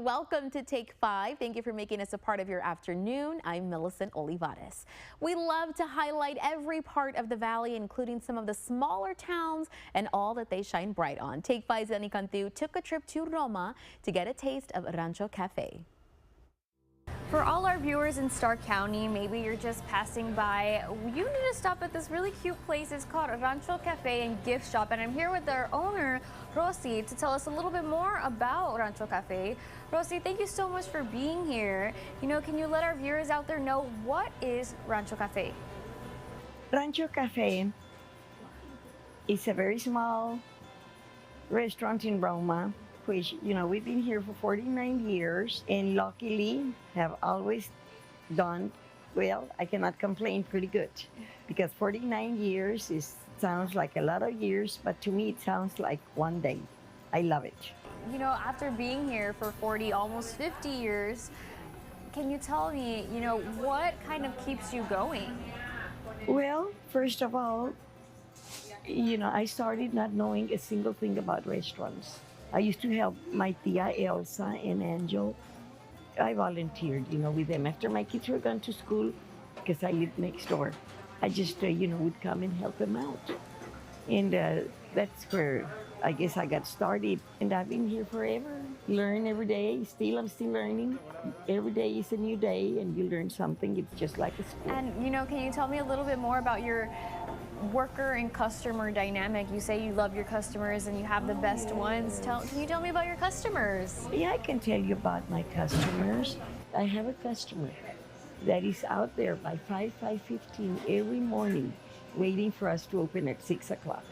welcome to Take 5. Thank you for making us a part of your afternoon. I'm Millicent Olivares. We love to highlight every part of the valley, including some of the smaller towns and all that they shine bright on. Take 5's Danny Cantu took a trip to Roma to get a taste of Rancho Cafe. For all our viewers in Stark County, maybe you're just passing by, you need to stop at this really cute place. It's called Rancho Cafe and Gift Shop, and I'm here with their owner, Rosie, to tell us a little bit more about Rancho Cafe. Rosie, thank you so much for being here. Can you let our viewers out there know what is Rancho Cafe? Rancho Cafe is a very small restaurant in Roma, which, we've been here for 49 years and luckily have always done well. I cannot complain, pretty good, because 49 years sounds like a lot of years, but to me it sounds like one day. I love it. After being here for 40, almost 50 years, can you tell me, what kind of keeps you going? Well, first of all, I started not knowing a single thing about restaurants. I used to help my tia Elsa and Angel. I volunteered, with them after my kids were gone to school, because I lived next door. I just, would come and help them out. And that's where I guess I got started. And I've been here forever. Learn every day. I'm still learning. Every day is a new day, and you learn something. It's just like a school. And, can you tell me a little bit more about your worker and customer dynamic? You say you love your customers and you have the best ones. Can you tell me about your customers? Yeah, I can tell you about my customers. I have a customer that is out there by 5:15 every morning waiting for us to open at 6 o'clock.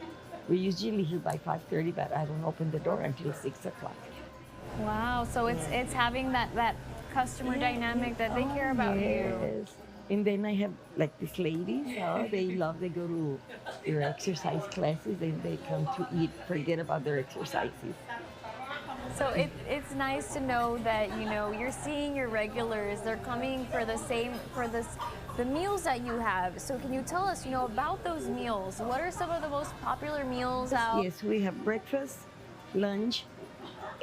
We're usually here by 5:30, but I don't open the door until 6 o'clock. Wow, so it's having that customer dynamic that they care about you. And then I have like these ladies, they go to their exercise classes and they come to eat, forget about their exercises. So it's nice to know that, you're seeing your regulars, they're coming for the meals that you have. So can you tell us, about those meals? What are some of the most popular meals out? Yes, we have breakfast, lunch,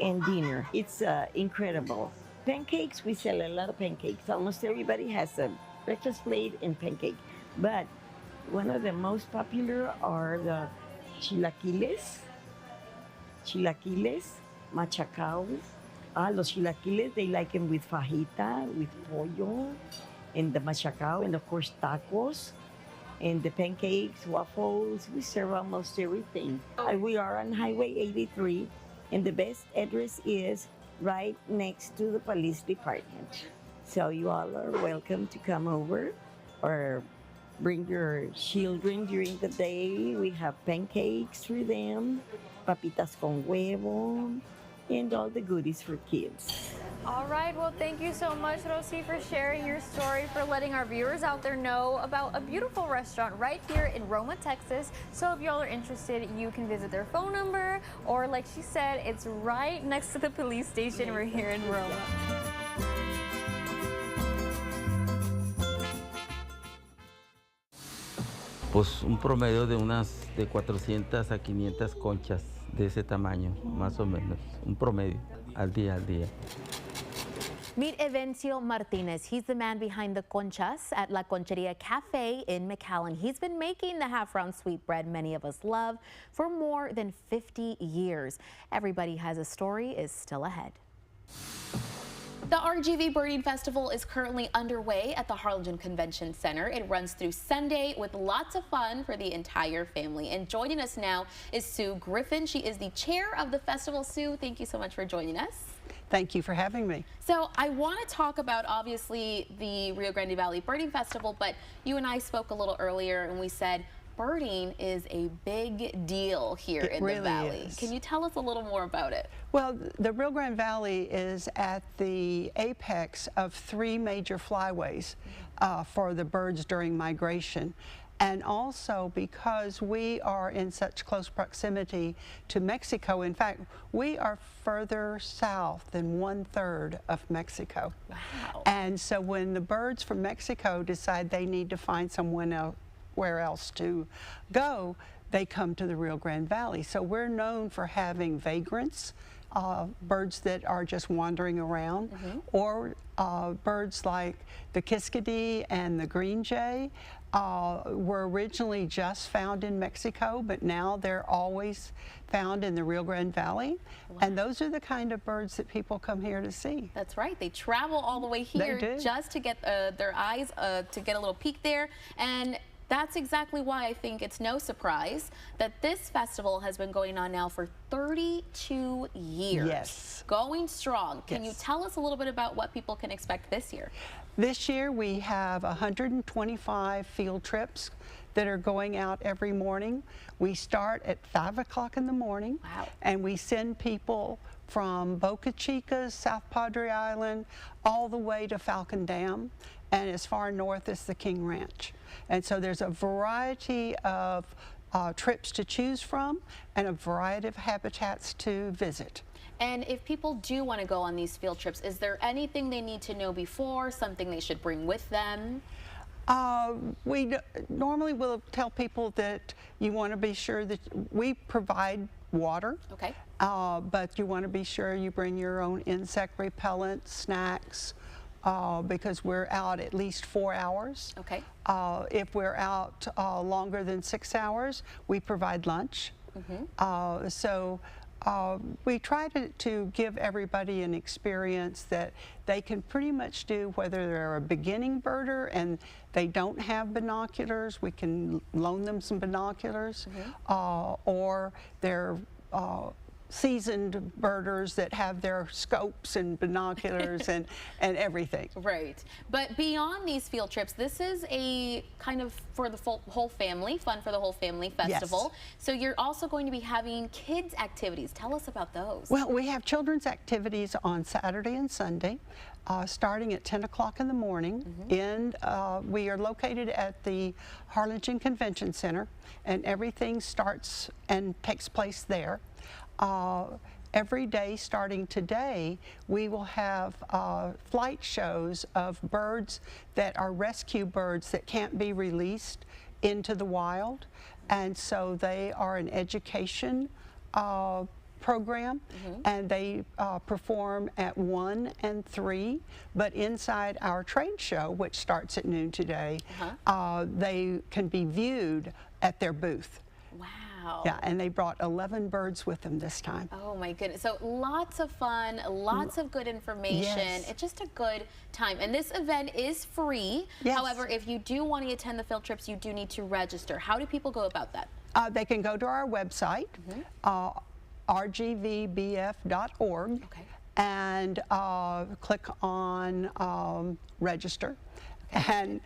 and dinner. It's incredible. Pancakes, we sell a lot of pancakes. Almost everybody has a breakfast plate and pancake. But one of the most popular are the chilaquiles, machacaos. Los chilaquiles, they like them with fajita, with pollo, and the machacao, and of course tacos, and the pancakes, waffles. We serve almost everything. We are on Highway 83, and the best address is right next to the police department. So you all are welcome to come over or bring your children during the day. We have pancakes for them, papitas con huevo, and all the goodies for kids. All right, well, thank you so much, Rosie, for sharing your story, for letting our viewers out there know about a beautiful restaurant right here in Roma, Texas. So if y'all are interested, you can visit their phone number, or like she said, it's right next to the police station. We're here in Roma. Pues un promedio de unas de 400 a 500 conchas de ese tamaño, más o menos, un promedio al día. Meet Evencio Martinez. He's the man behind the conchas at La Concheria Cafe in McAllen. He's been making the half-round sweetbread many of us love for more than 50 years. Everybody Has a Story is still ahead. The RGV Birding Festival is currently underway at the Harlingen Convention Center. It runs through Sunday with lots of fun for the entire family. And joining us now is Sue Griffin. She is the chair of the festival. Sue, thank you so much for joining us. Thank you for having me. So I want to talk about, obviously, the Rio Grande Valley Birding Festival, but you and I spoke a little earlier and we said birding is a big deal here in the valley. Can you tell us a little more about it? Well, the Rio Grande Valley is at the apex of 3 major flyways for the birds during migration. And also because we are in such close proximity to Mexico. In fact, we are further south than 1/3 of Mexico. Wow. And so when the birds from Mexico decide they need to find somewhere else to go, they come to the Rio Grande Valley. So we're known for having vagrants, birds that are just wandering around, or birds like the kiskadee and the green jay were originally just found in Mexico, but now they're always found in the Rio Grande Valley. Wow. And those are the kind of birds that people come here to see. That's right. They travel all the way here just to get their eyes, to get a little peek there. And that's exactly why I think it's no surprise that this festival has been going on now for 32 years. Yes. Going strong. Can you Yes. tell us a little bit about what people can expect this year? This year we have 125 field trips that are going out every morning. We start at 5 o'clock in the morning. Wow. And we send people from Boca Chica, South Padre Island, all the way to Falcon Dam, and as far north as the King Ranch. And so there's a variety of trips to choose from and a variety of habitats to visit. And if people do want to go on these field trips, is there anything they need to know before, something they should bring with them? We normally will tell people that you want to be sure that we provide water. Okay. But you want to be sure you bring your own insect repellent, snacks, because we're out at least 4 hours. Okay. If we're out longer than 6 hours, we provide lunch. We try to give everybody an experience that they can pretty much do, whether they're a beginning birder and they don't have binoculars, we can loan them some binoculars, or they're seasoned birders that have their scopes and binoculars and everything. Right. But beyond these field trips, this is a kind of for the whole family, fun for the whole family festival. Yes. So you're also going to be having kids activities. Tell us about those. Well, we have children's activities on Saturday and Sunday, starting at 10 o'clock in the morning. We are located at the Harlingen Convention Center, and everything starts and takes place there. Every day starting today, we will have flight shows of birds that are rescue birds that can't be released into the wild. And so they are an education program, and they perform at 1 and 3, but inside our trade show, which starts at noon today, they can be viewed at their booth. Wow. Yeah, and they brought 11 birds with them this time. Oh my goodness. So lots of fun, lots of good information. Yes. It's just a good time. And this event is free. Yes. However, if you do want to attend the field trips, you do need to register. How do people go about that? They can go to our website, rgvbf.org, Okay. and click on register and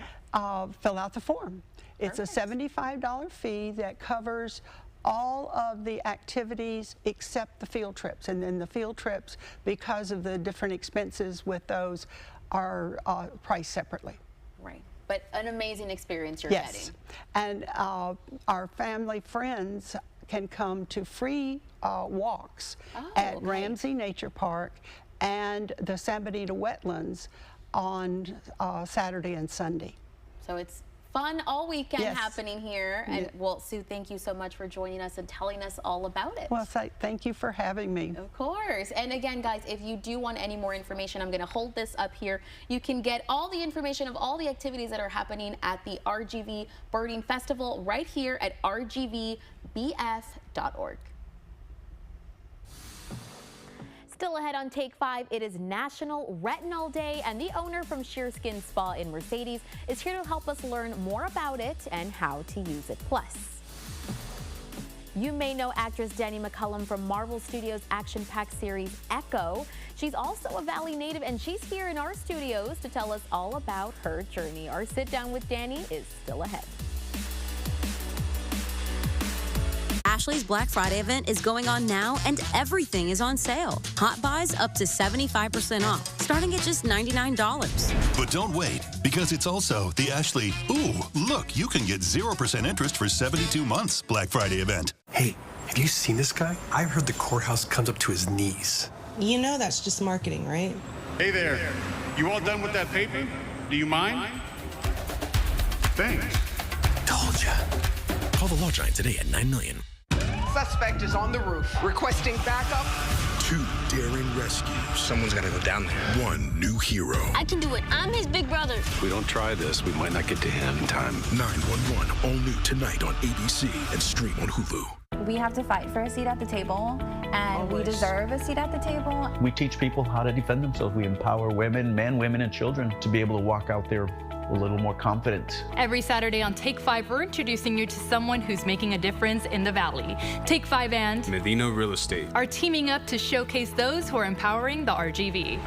fill out the form. It's a $75 fee that covers all of the activities except the field trips. And then the field trips, because of the different expenses with those, are priced separately. Right. But an amazing experience you're Yes. getting. And our family friends can come to free walks at okay. Ramsey Nature Park and the San Benito Wetlands on Saturday and Sunday. So it's fun all weekend Yes. happening here. And well, Sue, thank you so much for joining us and telling us all about it. Well, thank you for having me. Of course. And again, guys, if you do want any more information, I'm going to hold this up here. You can get all the information of all the activities that are happening at the RGV Birding Festival right here at rgvbf.org. Still ahead on Take 5, it is National Retinol Day, and the owner from Shearskin Spa in Mercedes is here to help us learn more about it and how to use it. Plus, you may know actress Dani McCullum from Marvel Studios' action-packed series Echo. She's also a Valley native, and she's here in our studios to tell us all about her journey. Our sit-down with Dani is still ahead. Ashley's Black Friday event is going on now, and everything is on sale. Hot buys up to 75% off, starting at just $99. But don't wait, because it's also the Ashley, ooh, look, you can get 0% interest for 72 months Black Friday event. Hey, have you seen this guy? I heard the courthouse comes up to his knees. You know that's just marketing, right? Hey there, you all done with that paper? Do you mind? Thanks. Told ya. Call the Law Giant today at $9 million. suspect is on the roof, requesting backup. 2 daring rescues. Someone's got to go down there. 1 new hero. I can do it. I'm his big brother. If we don't try this, we might not get to him in time. 911, all new tonight on ABC and stream on Hulu. We have to fight for a seat at the table, and we deserve a seat at the table. We teach people how to defend themselves. We empower women, men, women, and children to be able to walk out there a little more confident. Every Saturday on Take 5, we're introducing you to someone who's making a difference in the Valley. Take 5 and Medina Real Estate are teaming up to showcase those who are empowering the RGV.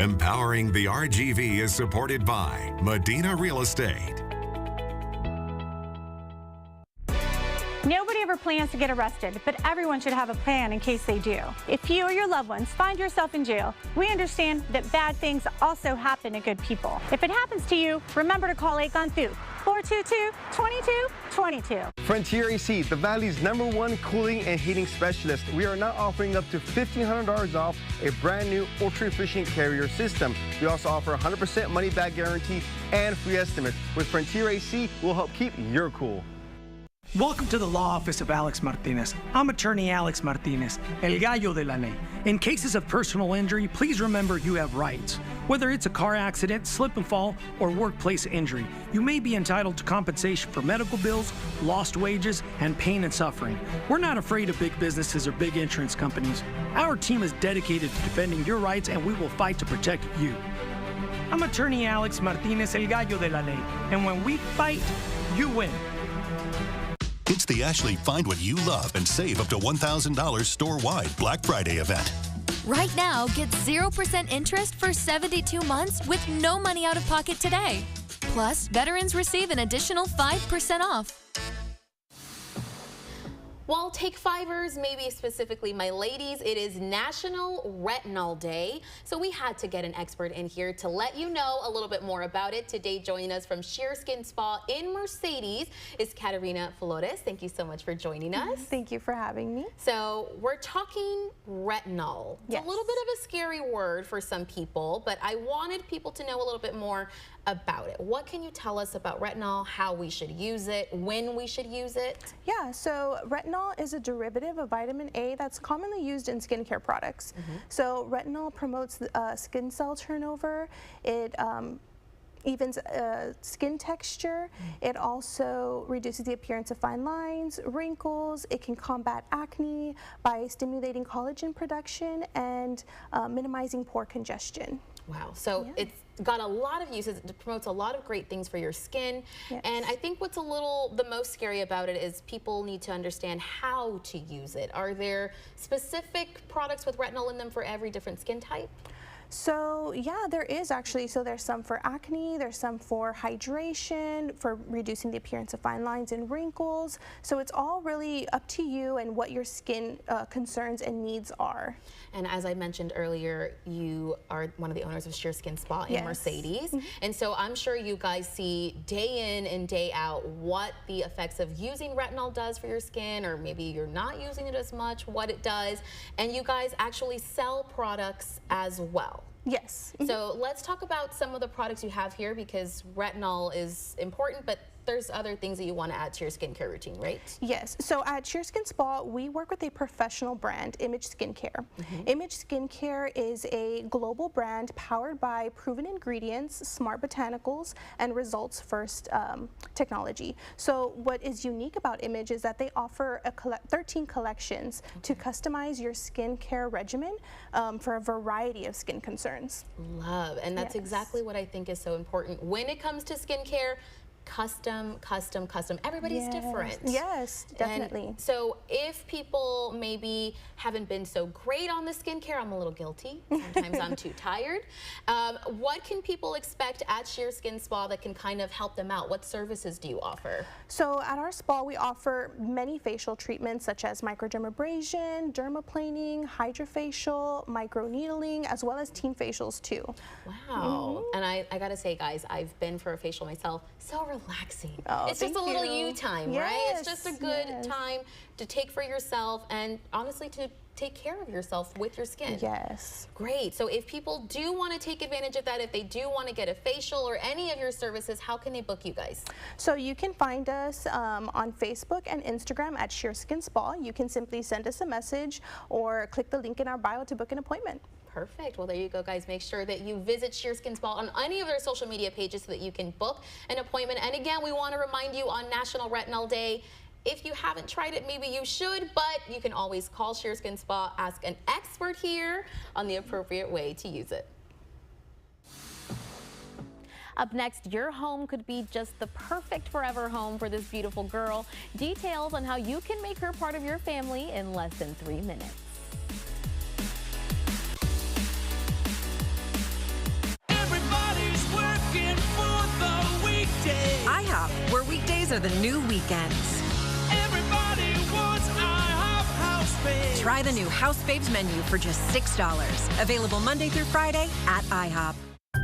Empowering the RGV is supported by Medina Real Estate. Nobody ever plans to get arrested, but everyone should have a plan in case they do. If you or your loved ones find yourself in jail, we understand that bad things also happen to good people. If it happens to you, remember to call Aegon Thu, 422-2222. Frontier AC, the Valley's #1 cooling and heating specialist. We are now offering up to $1,500 off a brand new ultra-efficient carrier system. We also offer 100% money-back guarantee and free estimates. With Frontier AC, we'll help keep your cool. Welcome to the law office of Alex Martinez. I'm attorney Alex Martinez, El Gallo de la Ley. In cases of personal injury, please remember you have rights. Whether it's a car accident, slip and fall, or workplace injury, you may be entitled to compensation for medical bills, lost wages, and pain and suffering. We're not afraid of big businesses or big insurance companies. Our team is dedicated to defending your rights, and we will fight to protect you. I'm attorney Alex Martinez, El Gallo de la Ley, and when we fight, you win. It's the Ashley Find What You Love and Save up to $1,000 store-wide Black Friday event. Right now, get 0% interest for 72 months with no money out of pocket today. Plus, veterans receive an additional 5% off. Well, Take 5ers, maybe specifically my ladies, it is National Retinol Day. So we had to get an expert in here to let you know a little bit more about it. Today, joining us from Sheer Skin Spa in Mercedes is Katerina Flores. Thank you so much for joining us. Thank you for having me. So we're talking retinol. It's a little bit of a scary word for some people, but I wanted people to know a little bit more about it. What can you tell us about retinol, how we should use it, when we should use it? Yeah, so retinol is a derivative of vitamin A that's commonly used in skincare products. So retinol promotes skin cell turnover. It evens skin texture. It also reduces the appearance of fine lines, wrinkles. It can combat acne by stimulating collagen production and minimizing pore congestion. Wow, so it's got a lot of uses. It promotes a lot of great things for your skin. And I think what's the most scary about it is people need to understand how to use it. Are there specific products with retinol in them for every different skin type? So yeah, there is actually. So there's some for acne, there's some for hydration, for reducing the appearance of fine lines and wrinkles. So it's all really up to you and what your skin concerns and needs are. And as I mentioned earlier, you are one of the owners of Sheer Skin Spa in Mercedes. And so I'm sure you guys see day in and day out what the effects of using retinol does for your skin, or maybe you're not using it as much, what it does. And you guys actually sell products as well. Yes. So let's talk about some of the products you have here, because retinol is important, but there's other things that you want to add to your skincare routine, right? Yes. So at Sheer Skin Spa, we work with a professional brand, Image Skincare. Image Skincare is a global brand powered by proven ingredients, smart botanicals, and results first technology. So what is unique about Image is that they offer 13 collections to customize your skincare regimen for a variety of skin concerns. Love, and that's exactly what I think is so important when it comes to skincare. Custom. Everybody's different. Yes, definitely. And so if people maybe haven't been so great on the skincare, I'm a little guilty. Sometimes I'm too tired. What can people expect at Sheer Skin Spa that can kind of help them out? What services do you offer? So at our spa, we offer many facial treatments such as microdermabrasion, dermaplaning, hydrofacial, microneedling, as well as teen facials too. Wow. And I gotta say, guys, I've been for a facial myself. So relaxing. Oh, it's just a little you time, right? It's Yes, just a good yes. time to take for yourself and honestly to take care of yourself with your skin. Yes. Great. So if people do want to take advantage of that, if they do want to get a facial or any of your services, how can they book you guys? So you can find us on Facebook and Instagram at Sheerskin Spa. You can simply send us a message or click the link in our bio to book an appointment. Perfect. Well, there you go, guys. Make sure that you visit Sheerskin Spa on any of their social media pages so that you can book an appointment. And again, we want to remind you on National Retinol Day, if you haven't tried it, maybe you should, but you can always call Sheerskin Spa, ask an expert here on the appropriate way to use it. Up next, your home could be just the perfect forever home for this beautiful girl. Details on how you can make her part of your family in less than 3 minutes. Everybody's working for the weekday. IHOP, where weekdays are the new weekends. Everybody wants IHOP House Babes. Try the new House Babes menu for just $6. Available Monday through Friday at IHOP.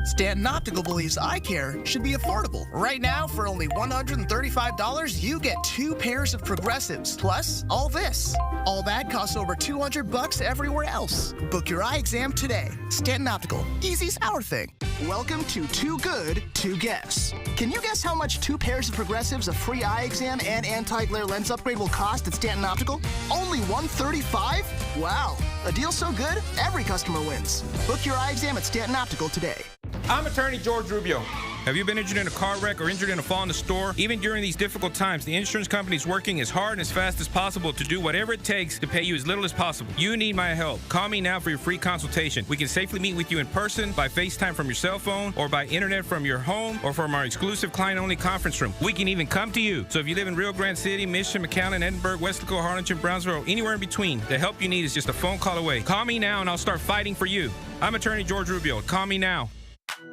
Stanton Optical believes eye care should be affordable. Right now, for only $135, you get 2 pairs of progressives, plus all this. All that costs over $200 everywhere else. Book your eye exam today. Stanton Optical, easy's our thing. Welcome to Too Good to Guess. Can you guess how much 2 pairs of progressives, a free eye exam, and anti-glare lens upgrade will cost at Stanton Optical? Only $135? Wow, a deal so good, every customer wins. Book your eye exam at Stanton Optical today. I'm attorney George Rubio. Have you been injured in a car wreck or injured in a fall in the store? Even during these difficult times, the insurance company is working as hard and as fast as possible to do whatever it takes to pay you as little as possible. You need my help. Call me now for your free consultation. We can safely meet with you in person, by FaceTime from your cell phone, or by internet from your home, or from our exclusive client-only conference room. We can even come to you. So if you live in Rio Grande City, Mission, McAllen, Edinburgh, Westlaco, Harlingen, Brownsville, or anywhere in between, the help you need is just a phone call away. Call me now and I'll start fighting for you. I'm attorney George Rubio. Call me now.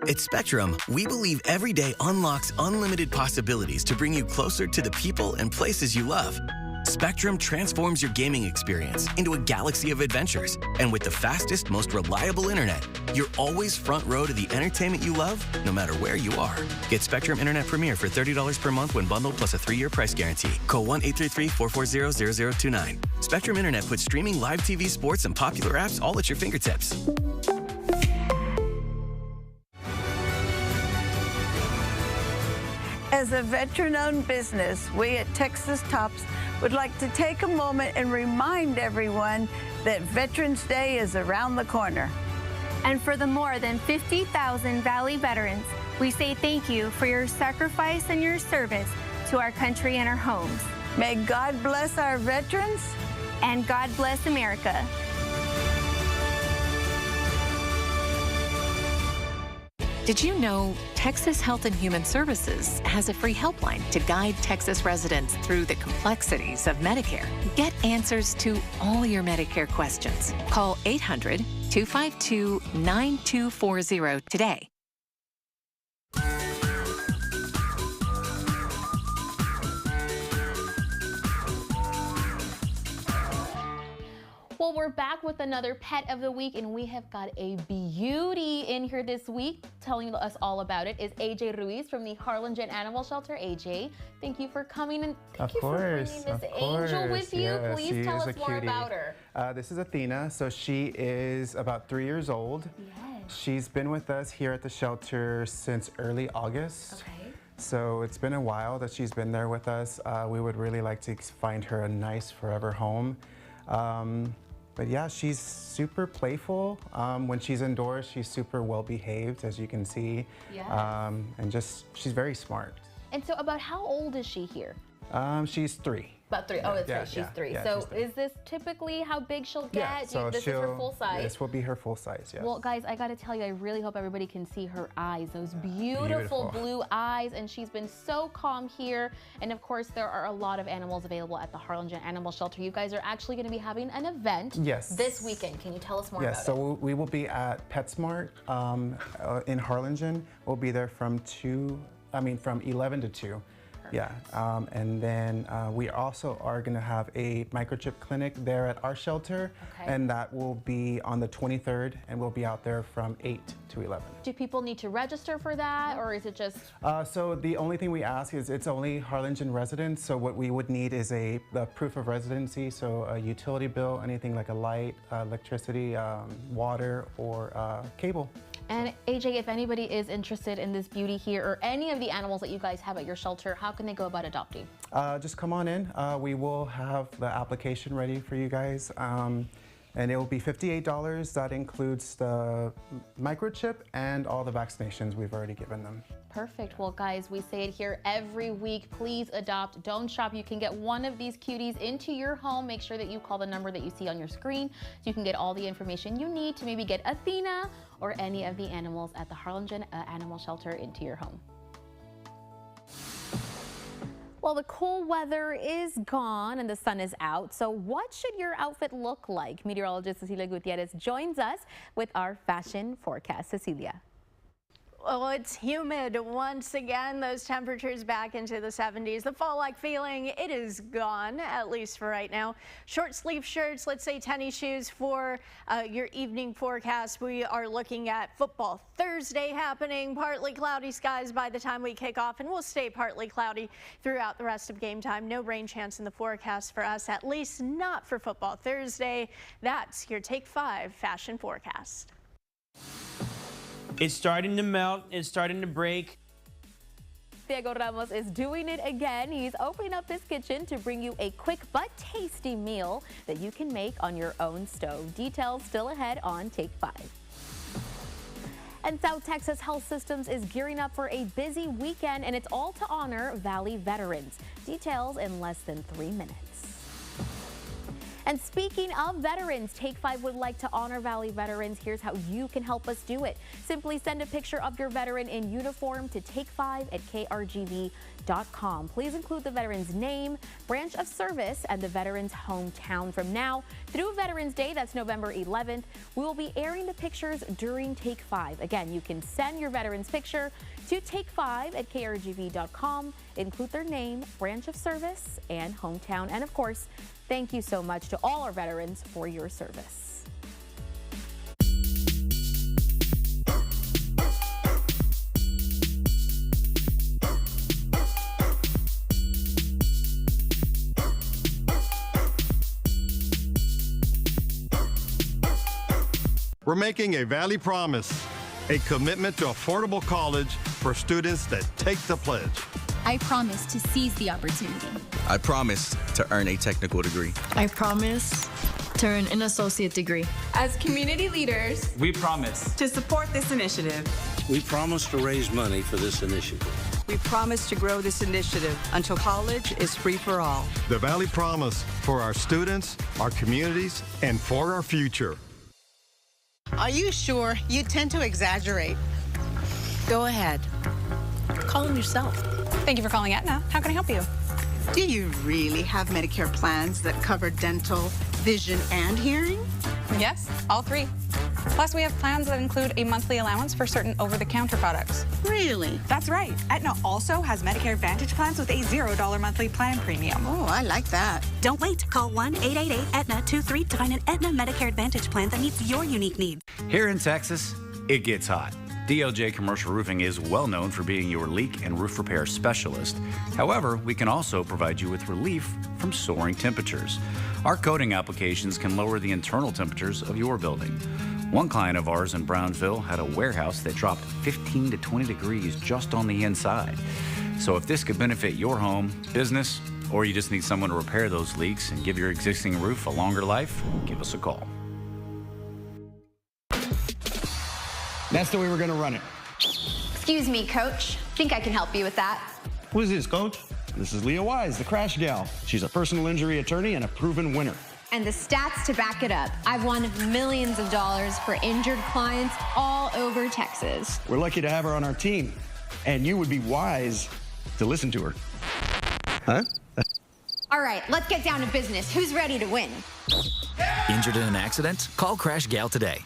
At Spectrum, we believe every day unlocks unlimited possibilities to bring you closer to the people and places you love. Spectrum transforms your gaming experience into a galaxy of adventures. And with the fastest, most reliable internet, you're always front row to the entertainment you love, no matter where you are. Get Spectrum Internet Premier for $30 per month when bundled, plus a 3-year price guarantee. Call 1-833-440-0029. Spectrum Internet puts streaming live TV, sports, and popular apps all at your fingertips. As a veteran-owned business, we at Texas Tops would like to take a moment and remind everyone that Veterans Day is around the corner. And for the more than 50,000 Valley veterans, we say thank you for your sacrifice and your service to our country and our homes. May God bless our veterans. And God bless America. Did you know Texas Health and Human Services has a free helpline to guide Texas residents through the complexities of Medicare? Get answers to all your Medicare questions. Call 800-252-9240 today. Well, we're back with another Pet of the Week, and we have got a beauty in here this week. Telling us all about it is AJ Ruiz from the Harlingen Animal Shelter. AJ, thank you for coming, and thank you for bringing this angel with you. Yes, Please tell us more about her. This is Athena. So she is about 3 years old. Yes. She's been with us here at the shelter since early August. Okay. So it's been a while that she's been there with us. We would really like to find her a nice forever home. But yeah, she's super playful. When she's indoors, she's super well behaved, as you can see. Yes. And she's very smart. And so about how old is she here? She's 3. About 3. Oh, that's right. She's 3. Yeah, so she's 3. Is this typically how big she'll get? Yeah, so this is her full size? This will be her full size, yes. Well, guys, I got to tell you, I really hope everybody can see her eyes, those beautiful blue eyes, and she's been so calm here. And of course, there are a lot of animals available at the Harlingen Animal Shelter. You guys are actually going to be having an event this weekend. Can you tell us more about it? Yes, so we will be at PetSmart in Harlingen. We'll be there from 11 to 2. Yeah, and then we also are going to have a microchip clinic there at our shelter, and that will be on the 23rd, and we'll be out there from 8 to 11. Do people need to register for that, or is it just? So the only thing we ask is it's only Harlingen residents, so what we would need is the proof of residency, so a utility bill, anything like a light, electricity, water, or cable. And AJ, if anybody is interested in this beauty here or any of the animals that you guys have at your shelter, how can they go about adopting? Just come on in. We will have the application ready for you guys. And it will be $58. That includes the microchip and all the vaccinations we've already given them. Perfect. Well, guys, we say it here every week. Please adopt. Don't shop. You can get one of these cuties into your home. Make sure that you call the number that you see on your screen so you can get all the information you need to maybe get Athena or any of the animals at the Harlingen Animal Shelter into your home. Well, the cool weather is gone and the sun is out. So what should your outfit look like? Meteorologist Cecilia Gutierrez joins us with our fashion forecast. Cecilia. Well, it's humid once again. Those temperatures back into the 70s. The fall-like feeling, it is gone, at least for right now. Short sleeve shirts, let's say tennis shoes for your evening forecast. We are looking at football Thursday happening. Partly cloudy skies by the time we kick off, and we'll stay partly cloudy throughout the rest of game time. No rain chance in the forecast for us, at least not for football Thursday. That's your Take 5 fashion forecast. It's starting to melt. It's starting to break. Diego Ramos is doing it again. He's opening up his kitchen to bring you a quick but tasty meal that you can make on your own stove. Details still ahead on Take 5. And South Texas Health Systems is gearing up for a busy weekend, and it's all to honor Valley veterans. Details in less than 3 minutes. And speaking of veterans, Take 5 would like to honor Valley veterans. Here's how you can help us do it. Simply send a picture of your veteran in uniform to take5@krgv.com. Please include the veteran's name, branch of service, and the veteran's hometown. From now through Veterans Day, that's November 11th, we will be airing the pictures during Take 5. Again, you can send your veteran's picture to take5@krgv.com. Include their name, branch of service, and hometown. And of course, thank you so much to all our veterans for your service. We're making a Valley promise, a commitment to affordable college for students that take the pledge. I promise to seize the opportunity. I promise to earn a technical degree. I promise to earn an associate degree. As community leaders, we promise to support this initiative. We promise to raise money for this initiative. We promise to grow this initiative until college is free for all. The Valley Promise for our students, our communities, and for our future. Are you sure? You tend to exaggerate. Go ahead. Call him yourself. Thank you for calling Aetna. How can I help you? Do you really have Medicare plans that cover dental, vision, and hearing? Yes, all three. Plus, we have plans that include a monthly allowance for certain over-the-counter products. Really? That's right. Aetna also has Medicare Advantage plans with a $0 monthly plan premium. Oh, I like that. Don't wait. Call 1-888-AETNA-23 to find an Aetna Medicare Advantage plan that meets your unique needs. Here in Texas, it gets hot. DLJ Commercial Roofing is well known for being your leak and roof repair specialist. However, we can also provide you with relief from soaring temperatures. Our coating applications can lower the internal temperatures of your building. One client of ours in Brownsville had a warehouse that dropped 15 to 20 degrees just on the inside. So if this could benefit your home, business, or you just need someone to repair those leaks and give your existing roof a longer life, give us a call. That's the way we're going to run it. Excuse me, Coach. Think I can help you with that. Who is this, Coach? This is Leah Wise, the Crash Gal. She's a personal injury attorney and a proven winner. And the stats to back it up. I've won millions of dollars for injured clients all over Texas. We're lucky to have her on our team. And you would be wise to listen to her. Huh? All right, let's get down to business. Who's ready to win? Injured in an accident? Call Crash Gal today.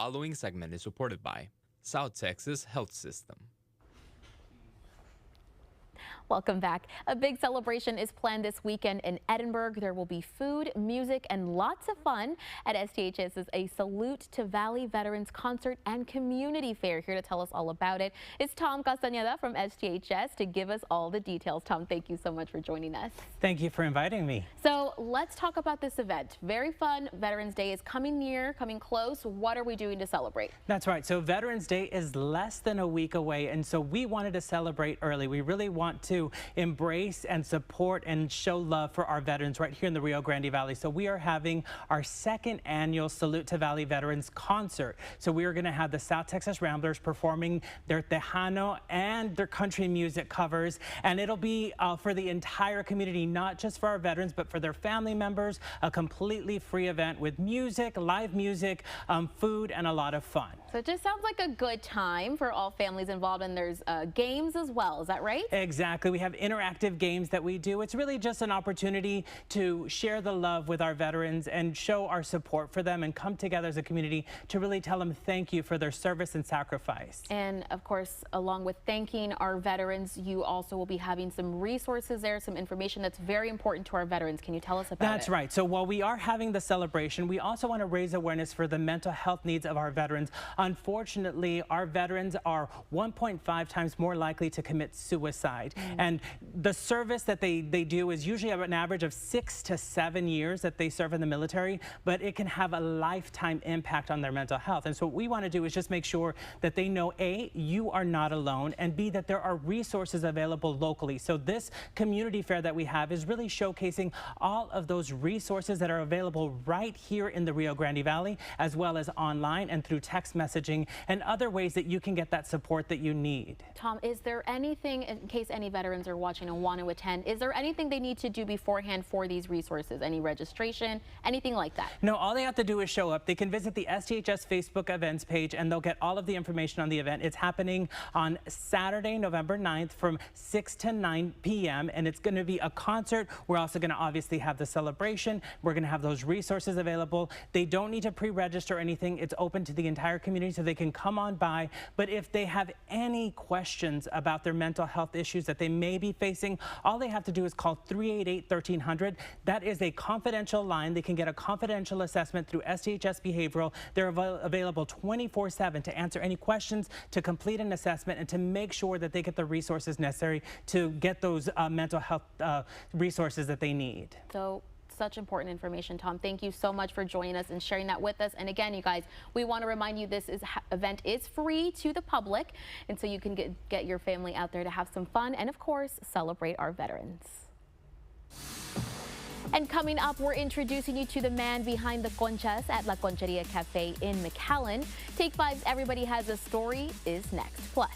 following segment is supported by South Texas Health System. Welcome back. A big celebration is planned this weekend in Edinburgh. There will be food, music, and lots of fun at STHS's A Salute to Valley Veterans concert and community fair. Here to tell us all about it is Tom Castañeda from STHS to give us all the details. Tom, thank you so much for joining us. Thank you for inviting me. So let's talk about this event. Very fun. Veterans Day is coming near, coming close. What are we doing to celebrate? That's right. So Veterans Day is less than a week away, and so we wanted to celebrate early. We really want to embrace and support and show love for our veterans right here in the Rio Grande Valley. So we are having our second annual Salute to Valley Veterans concert. So we are going to have the South Texas Ramblers performing their Tejano and their country music covers, and it'll be for the entire community, not just for our veterans, but for their family members. A completely free event with music, live music, food, and a lot of fun. So it just sounds like a good time for all families involved, and there's games as well. Is that right? Exactly. We have interactive games that we do. It's really just an opportunity to share the love with our veterans and show our support for them and come together as a community to really tell them thank you for their service and sacrifice. And of course, along with thanking our veterans, you also will be having some resources there, some information that's very important to our veterans. Can you tell us about it? That's right. So while we are having the celebration, we also want to raise awareness for the mental health needs of our veterans. Unfortunately, our veterans are 1.5 times more likely to commit suicide. And the service that they do is usually an average of 6 to 7 years that they serve in the military, but it can have a lifetime impact on their mental health. And so what we want to do is just make sure that they know, A, you are not alone, and B, that there are resources available locally. So this community fair that we have is really showcasing all of those resources that are available right here in the Rio Grande Valley, as well as online and through text messaging and other ways that you can get that support that you need. Tom, is there anything, in case any veterans are watching and want to attend, is there anything they need to do beforehand for these resources? Any registration, anything like that? No, all they have to do is show up. They can visit the STHS Facebook events page and they'll get all of the information on the event. It's happening on Saturday, November 9th from 6 to 9 p.m. and it's going to be a concert. We're also going to obviously have the celebration. We're going to have those resources available. They don't need to pre-register or anything. It's open to the entire community so they can come on by. But if they have any questions about their mental health issues that they may be facing, all they have to do is call 388-1300. That is a confidential line. They can get a confidential assessment through STHS Behavioral. They're available 24/7 to answer any questions, to complete an assessment, and to make sure that they get the resources necessary to get those mental health resources that they need. So such important information, Tom. Thank you so much for joining us and sharing that with us. And again, you guys, we want to remind you this event is free to the public, and so you can get your family out there to have some fun and, of course, celebrate our veterans. And coming up, we're introducing you to the man behind the conchas at La Concheria Cafe in McAllen. Take 5's Everybody Has a Story is next. Plus.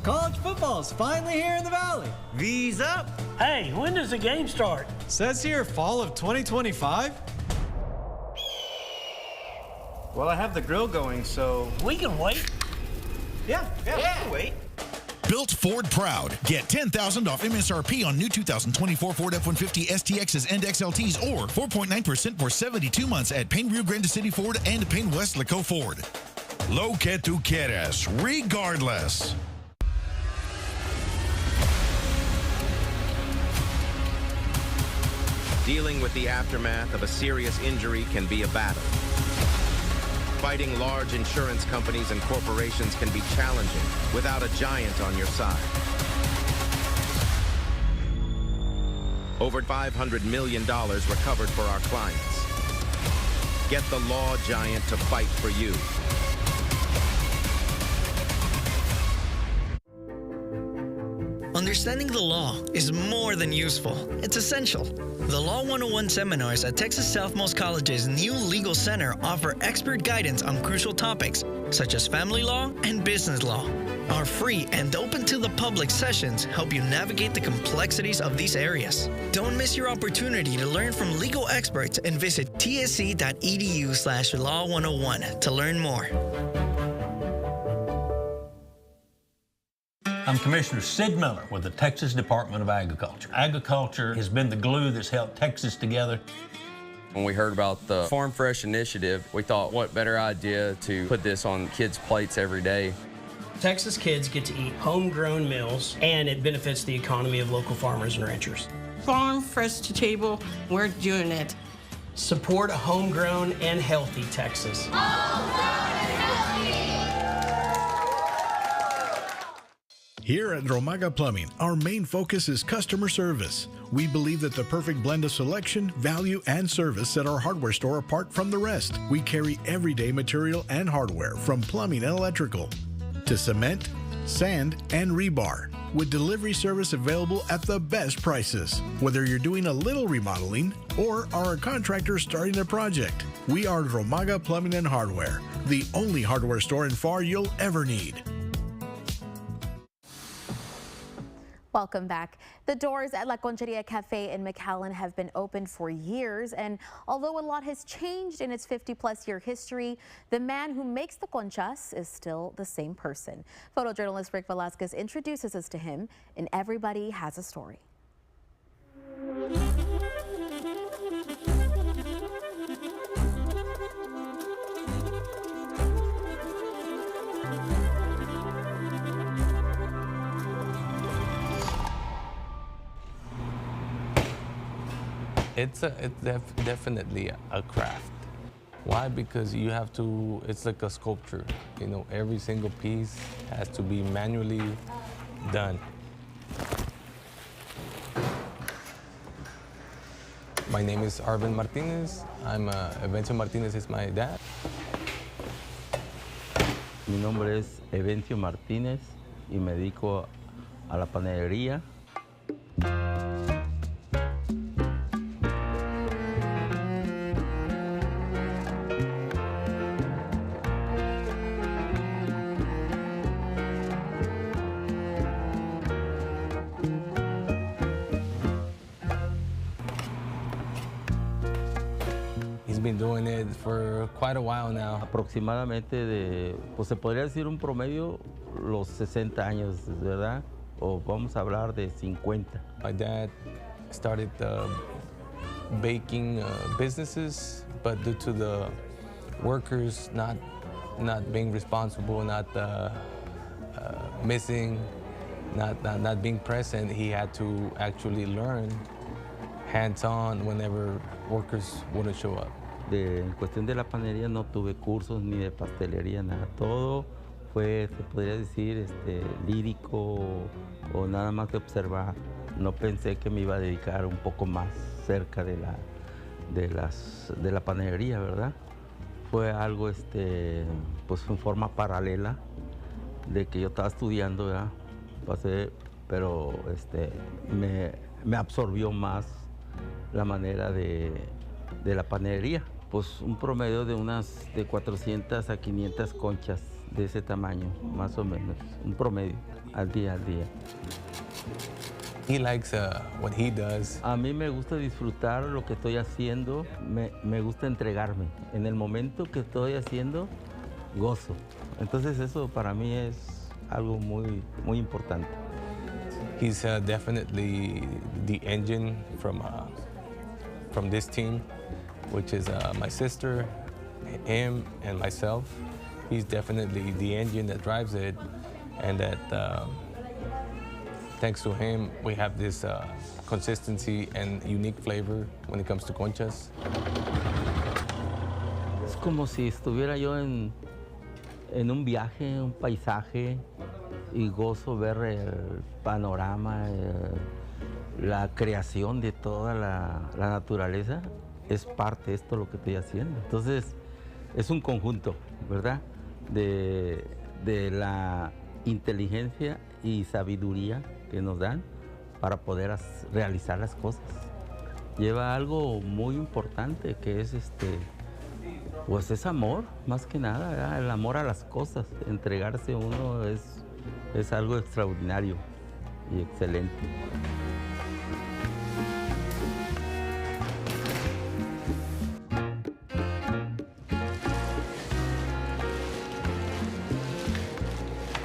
College football's finally here in the Valley. V's up. Hey, when does the game start? Says here fall of 2025. Well, I have the grill going, so... We can wait. Yeah, we can wait. Built Ford proud. Get $10,000 off MSRP on new 2024 Ford F-150 STXs and XLTs or 4.9% for 72 months at Payne Rio Grande City Ford and Payne West Laco Ford. Lo que tu quieres, regardless. Dealing with the aftermath of a serious injury can be a battle. Fighting large insurance companies and corporations can be challenging without a giant on your side. Over $500 million recovered for our clients. Get the law giant to fight for you. Understanding the law is more than useful. It's essential. The Law 101 seminars at Texas Southmost College's new Legal Center offer expert guidance on crucial topics such as family law and business law. Our free and open to the public sessions help you navigate the complexities of these areas. Don't miss your opportunity to learn from legal experts and visit tsc.edu/law101 to learn more. I'm Commissioner Sid Miller with the Texas Department of Agriculture. Agriculture has been the glue that's held Texas together. When we heard about the Farm Fresh initiative, we thought, what better idea to put this on kids' plates every day. Texas kids get to eat homegrown meals, and it benefits the economy of local farmers and ranchers. Farm Fresh to Table, we're doing it. Support a homegrown and healthy Texas. Here at Romaga Plumbing, our main focus is customer service. We believe that the perfect blend of selection, value, and service set our hardware store apart from the rest. We carry everyday material and hardware from plumbing and electrical to cement, sand, and rebar, with delivery service available at the best prices. Whether you're doing a little remodeling or are a contractor starting a project, we are Romaga Plumbing and Hardware, the only hardware store in FAR you'll ever need. Welcome back. The doors at La Concheria Cafe in McAllen have been open for years, and although a lot has changed in its 50-plus-year history, the man who makes the conchas is still the same person. Photojournalist Rick Velasquez introduces us to him in Everybody Has a Story. It's definitely a craft. Why? Because you have to, it's like a sculpture. You know, every single piece has to be manually done. My name is Arvin Martinez. Evencio Martinez is my dad. Mi nombre es Evencio Martínez y me dedico a la panadería. Been doing it for quite a while now. Aproximadamente pues se podría decir un promedio los 60 años, ¿verdad? O vamos a hablar de 50. My dad started baking businesses, but due to the workers not being responsible, not missing, not being present, he had to actually learn hands-on whenever workers wouldn't show up. En cuestión de la panadería no tuve cursos ni de pastelería, nada. Todo fue, se podría decir, lírico o nada más de observar. No pensé que me iba a dedicar un poco más cerca de la panadería, ¿verdad? Fue algo, pues en forma paralela de que yo estaba estudiando, ¿verdad? Pasé, pero me absorbió más la manera de la panadería. Pues un promedio de de 400 a 500 conchas de ese tamaño, más o menos. Un promedio, al día. He likes what he does. A mí me gusta disfrutar lo que estoy haciendo, me gusta entregarme. En el momento que estoy haciendo, gozo. Entonces eso para mí es algo muy, muy importante. He's definitely the engine from this team, which is my sister, him, and myself. He's definitely the engine that drives it, and that thanks to him, we have this consistency and unique flavor when it comes to conchas. Es como si estuviera yo en un viaje, un paisaje, y gozo ver el panorama, la creación de toda la naturaleza. Es parte de esto lo que estoy haciendo. Entonces, es un conjunto, ¿verdad? De la inteligencia y sabiduría que nos dan para poder realizar las cosas. Lleva algo muy importante que es pues es amor, más que nada, ¿verdad? El amor a las cosas. Entregarse uno es algo extraordinario y excelente.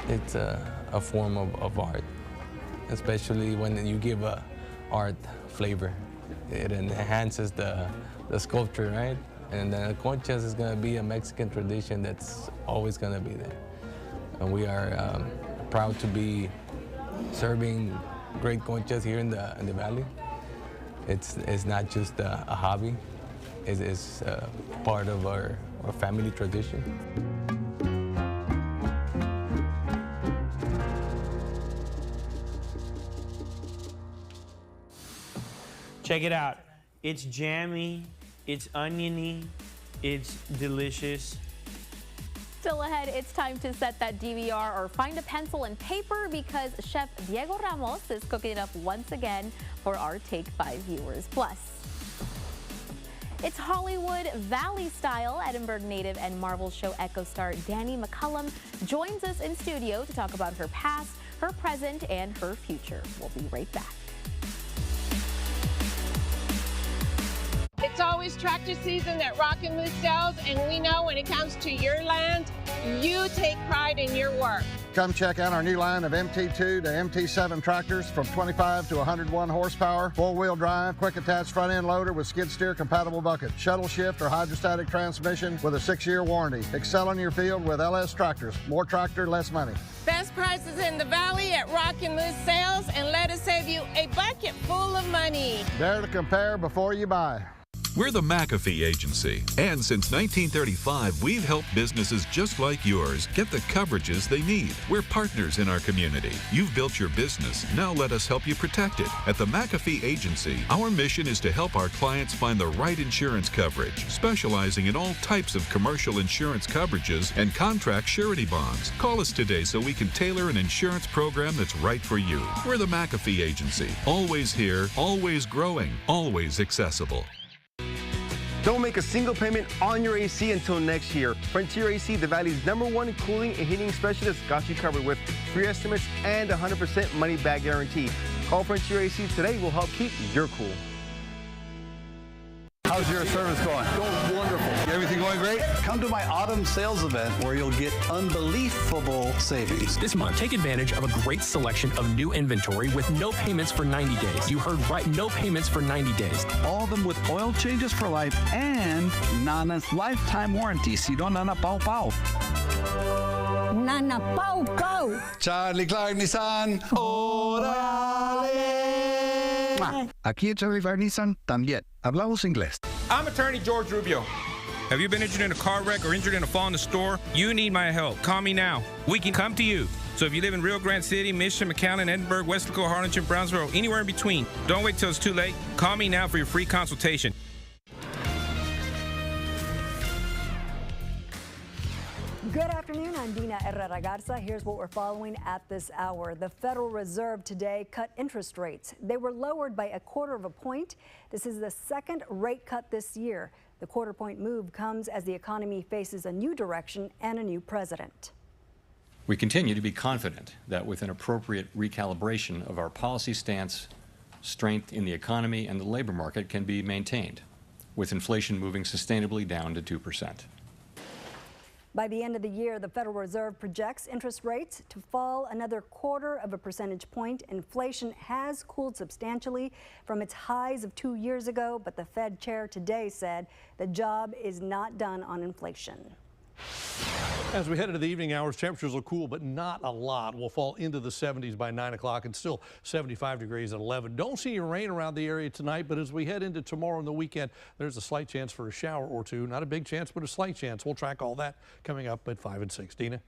It's a form of art, especially when you give art flavor. It enhances the sculpture, right? And conchas is going to be a Mexican tradition that's always going to be there. And we are proud to be serving great conchas here in the valley. It's not just a hobby, it's part of our family tradition. Check it out. It's jammy, it's oniony, it's delicious. Still ahead, it's time to set that DVR or find a pencil and paper because Chef Diego Ramos is cooking it up once again for our Take 5 viewers. Plus, it's Hollywood Valley style. Edinburgh native and Marvel show Echo star Dani McCullum joins us in studio to talk about her past, her present, and her future. We'll be right back. It's always tractor season at Rockin' Moose Sales, and we know when it comes to your land, you take pride in your work. Come check out our new line of MT2 to MT7 tractors from 25 to 101 horsepower, four-wheel drive, quick attached front-end loader with skid steer compatible bucket, shuttle shift or hydrostatic transmission with a 6-year warranty. Excel in your field with LS Tractors. More tractor, less money. Best prices in the valley at Rockin' Moose Sales, and let us save you a bucket full of money. Dare to compare before you buy. We're the McAfee Agency, and since 1935, we've helped businesses just like yours get the coverages they need. We're partners in our community. You've built your business. Now let us help you protect it. At the McAfee Agency, our mission is to help our clients find the right insurance coverage, specializing in all types of commercial insurance coverages and contract surety bonds. Call us today so we can tailor an insurance program that's right for you. We're the McAfee Agency. Always here, always growing, always accessible. Don't make a single payment on your AC until next year. Frontier AC, the Valley's #1 cooling and heating specialist, got you covered with free estimates and 100% money-back guarantee. Call Frontier AC today. We'll help keep your cool. How's your service going? Going wonderful. Everything going great? Come to my autumn sales event where you'll get unbelievable savings. This month, take advantage of a great selection of new inventory with no payments for 90 days. You heard right, no payments for 90 days. All of them with oil changes for life and Nana's lifetime warranty. Si don Nana Pau Pau. Nana Pau Pau. Charlie Clark Nissan. Orale. Aquí en Charlie Clark Nissan también hablamos inglés. I'm attorney George Rubio. Have you been injured in a car wreck or injured in a fall in the store? You need my help. Call me now. We can come to you. So if you live in Rio Grande City, Mission, McAllen, Edinburgh, Weslaco, Harlingen, Brownsville, anywhere in between, don't wait till it's too late. Call me now for your free consultation. Good afternoon, I'm Dina Herrera Garza. Here's what we're following at this hour. The Federal Reserve today cut interest rates. They were lowered by 1/4 point. This is the second rate cut this year. The 1/4 point move comes as the economy faces a new direction and a new president. We continue to be confident that with an appropriate recalibration of our policy stance, strength in the economy and the labor market can be maintained, with inflation moving sustainably down to 2%. By the end of the year, the Federal Reserve projects interest rates to fall another 1/4 percentage point. Inflation has cooled substantially from its highs of 2 years ago, but the Fed chair today said the job is not done on inflation. As we head into the evening hours, temperatures will cool, but not a lot. We'll fall into the 70s by 9 o'clock and still 75 degrees at 11. Don't see any rain around the area tonight, but as we head into tomorrow and the weekend, there's a slight chance for a shower or two. Not a big chance, but a slight chance. We'll track all that coming up at 5 and 6. Dina?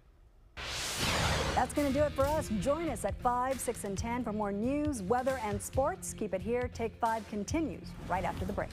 That's going to do it for us. Join us at 5, 6, and 10 for more news, weather, and sports. Keep it here. Take 5 continues right after the break.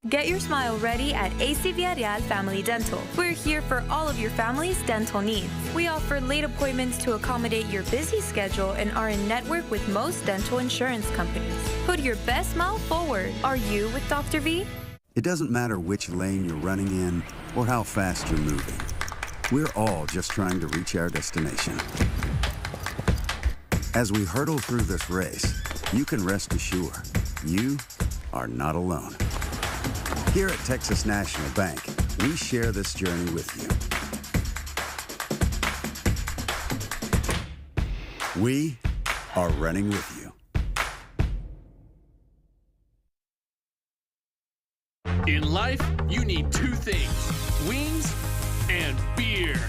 Get your smile ready at AC Villarreal Family Dental. We're here for all of your family's dental needs. We offer late appointments to accommodate your busy schedule and are in network with most dental insurance companies. Put your best smile forward. Are you with Dr. V? It doesn't matter which lane you're running in or how fast you're moving. We're all just trying to reach our destination. As we hurtle through this race, you can rest assured you are not alone. Here at Texas National Bank, we share this journey with you. We are running with you. In life, you need two things: wings and beer.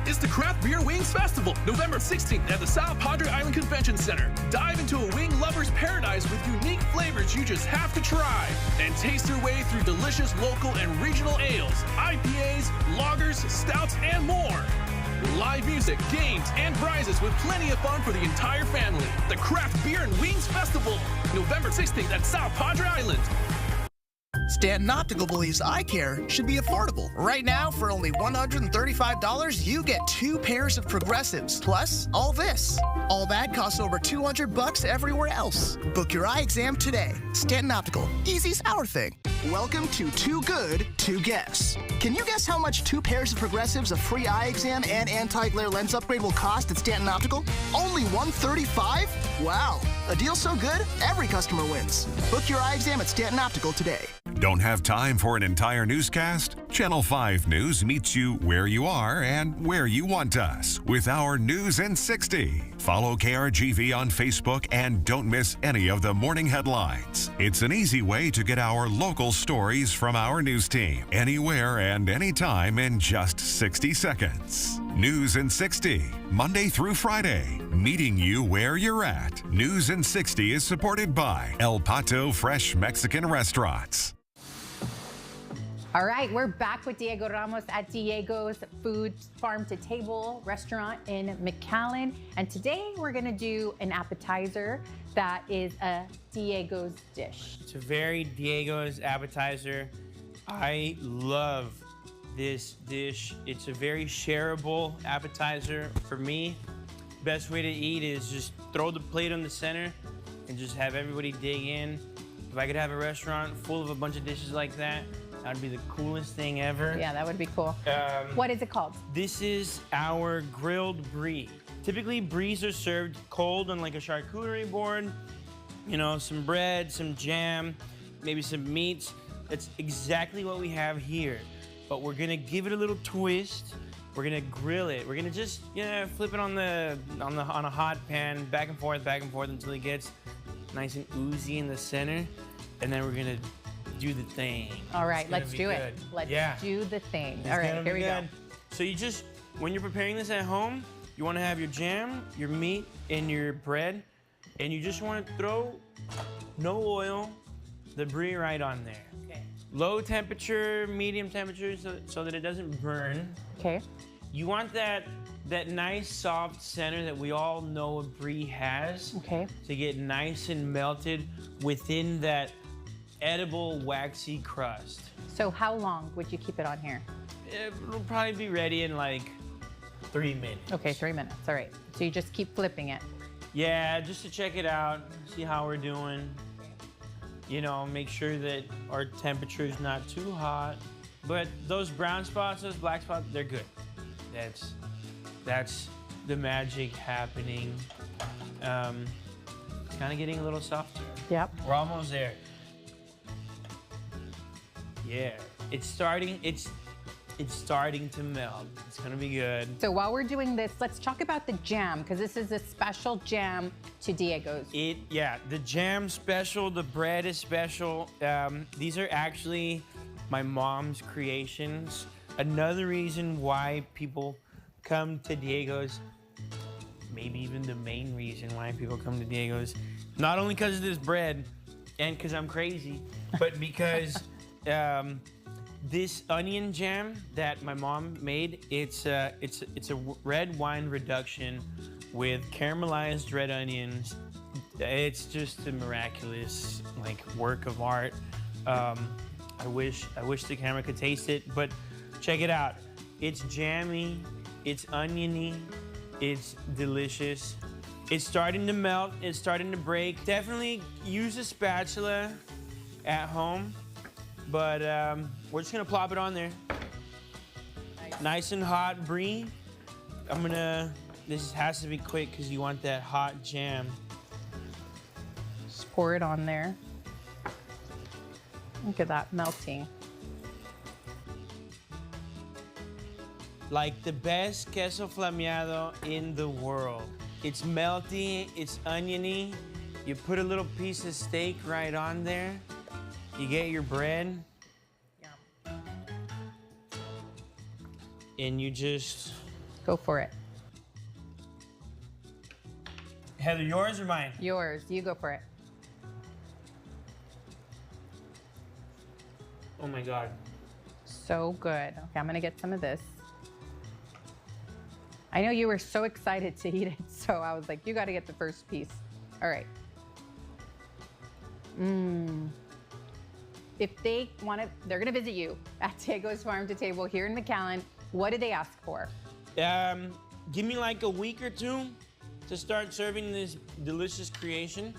It's the Craft Beer Wings Festival, November 16th at the South Padre Island Convention Center. Dive into a wing lover's paradise with unique flavors you just have to try, and taste your way through delicious local and regional ales, IPAs, lagers, stouts, and more. Live music, games, and prizes with plenty of fun for the entire family. The Craft Beer and Wings Festival, November 16th at South Padre Island. Stanton Optical believes eye care should be affordable. Right now, for only $135, you get 2 pairs of progressives, plus all this. All that costs over $200 everywhere else. Book your eye exam today. Stanton Optical, easy's our thing. Welcome to Too Good to Guess. Can you guess how much 2 pairs of progressives, a free eye exam, and anti-glare lens upgrade will cost at Stanton Optical? Only $135? Wow, a deal so good, every customer wins. Book your eye exam at Stanton Optical today. Don't have time for an entire newscast? Channel 5 News meets you where you are and where you want us with our News in 60. Follow KRGV on Facebook and don't miss any of the morning headlines. It's an easy way to get our local stories from our news team anywhere and anytime in just 60 seconds. News in 60, Monday through Friday, meeting you where you're at. News in 60 is supported by El Pato Fresh Mexican Restaurants. All right, we're back with Diego Ramos at Diego's Food Farm to Table restaurant in McAllen. And today we're gonna do an appetizer that is a Diego's dish. It's a very Diego's appetizer. I love this dish. It's a very shareable appetizer. For me, best way to eat is just throw the plate on the center and just have everybody dig in. If I could have a restaurant full of a bunch of dishes like that, that'd be the coolest thing ever. Yeah, that would be cool. What is it called? This is our grilled brie. Typically, bries are served cold on like a charcuterie board. You know, some bread, some jam, maybe some meats. That's exactly what we have here. But we're gonna give it a little twist. We're gonna grill it. We're gonna just, flip it on a hot pan, back and forth until it gets nice and oozy in the center. And then we're gonna do the thing. All right, let's do it. Let's do the thing. All right, here we go. So you just, when you're preparing this at home, you want to have your jam, your meat, and your bread, and you just want to throw, no oil, the brie right on there. Okay. Low temperature, medium temperature, so that it doesn't burn. Okay. You want that nice soft center that we all know a brie has. Okay. To get nice and melted within that edible waxy crust. So how long would you keep it on here? It'll probably be ready in like 3 minutes. Okay, 3 minutes. All right. So you just keep flipping it. Yeah, just to check it out, see how we're doing. You know, make sure that our temperature is not too hot. But those brown spots, those black spots, they're good. That's the magic happening. It's kind of getting a little softer. Yep. We're almost there. Yeah, it's starting to melt. It's gonna be good. So while we're doing this, let's talk about the jam, because this is a special jam to Diego's. Yeah, the jam's special, the bread is special. These are actually my mom's creations. Another reason why people come to Diego's, maybe even the main reason why people come to Diego's, not only because of this bread and because I'm crazy, but because this onion jam that my mom made, it's a red wine reduction with caramelized red onions. It's just a miraculous work of art. I wish the camera could taste it, but check it out. It's jammy, it's oniony, it's delicious. It's starting to melt, it's starting to break. Definitely use a spatula at home. But we're just gonna plop it on there. Nice and hot brie. I'm gonna This has to be quick because you want that hot jam. Just pour it on there. Look at that melting. Like the best queso flameado in the world. It's melty, it's oniony. You put a little piece of steak right on there. You get your bread. And you just... Go for it. Heather, yours or mine? Yours. You go for it. Oh my God. So good. Okay, I'm gonna get some of this. I know you were so excited to eat it, so I was like, you gotta get the first piece. All right. If they want to, they're gonna visit you at Diego's Farm to Table here in McAllen. What do they ask for? Give me like a week or two to start serving this delicious creation,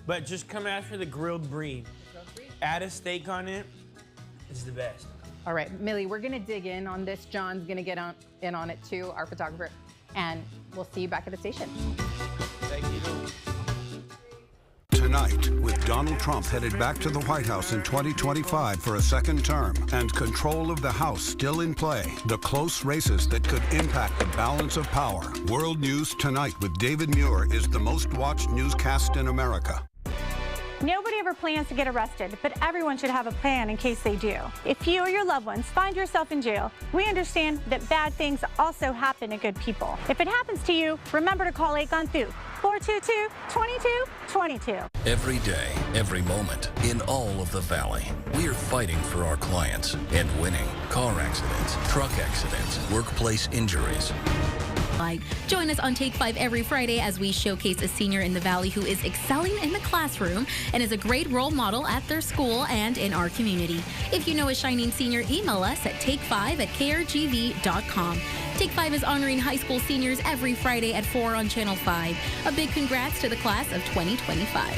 but just come after the grilled brie. Add a steak on it. It's the best. All right, Millie, we're gonna dig in on this. John's gonna get in on it too, our photographer, and we'll see you back at the station. Thank you. Tonight, with Donald Trump headed back to the White House in 2025 for a second term and control of the House still in play, the close races that could impact the balance of power. World News Tonight with David Muir is the most watched newscast in America. Nobody ever plans to get arrested, but everyone should have a plan in case they do. If you or your loved ones find yourself in jail, we understand that bad things also happen to good people. If it happens to you, remember to call 8-GON-THU, 422-2222. Every day, every moment, in all of the Valley, we are fighting for our clients and winning. Car accidents, truck accidents, workplace injuries. Join us on Take 5 every Friday as we showcase a senior in the Valley who is excelling in the classroom and is a great role model at their school and in our community. If you know a shining senior, email us at take5@krgv.com. Take 5 is honoring high school seniors every Friday at 4 on Channel 5. A big congrats to the class of 2025.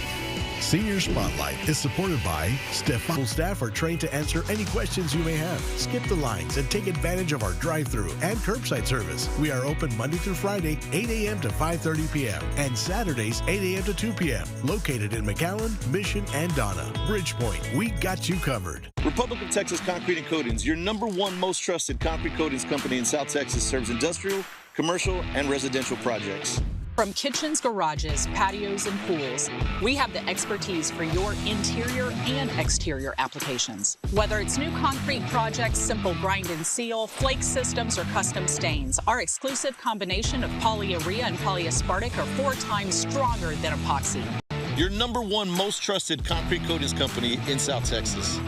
Senior Spotlight is supported by Stefan. Staff are trained to answer any questions you may have. Skip the lines and take advantage of our drive-through and curbside service. We are open Monday through Friday, 8 a.m. to 5:30 p.m. and Saturdays, 8 a.m. to 2 p.m. Located in McAllen, Mission, and Donna. Bridgepoint, we got you covered. Republic of Texas Concrete and Coatings, your #1 most trusted concrete coatings company in South Texas, serves industrial, commercial, and residential projects. From kitchens, garages, patios, and pools, we have the expertise for your interior and exterior applications. Whether it's new concrete projects, simple grind and seal, flake systems, or custom stains, our exclusive combination of polyurea and polyaspartic are 4 times stronger than epoxy. Your #1 most trusted concrete coatings company in South Texas.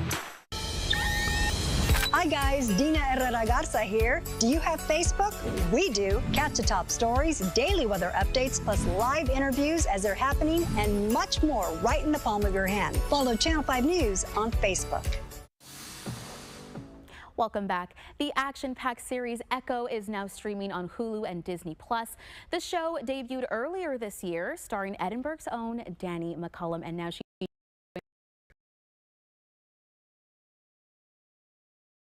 Hi guys, Dina Herrera Garza here. Do you have Facebook? We do. Catch the top stories, daily weather updates, plus live interviews as they're happening, and much more right in the palm of your hand. Follow Channel 5 News on Facebook. Welcome back. The action-packed series Echo is now streaming on Hulu and Disney+. The show debuted earlier this year, starring Edinburgh's own Danny McCullum, and now she...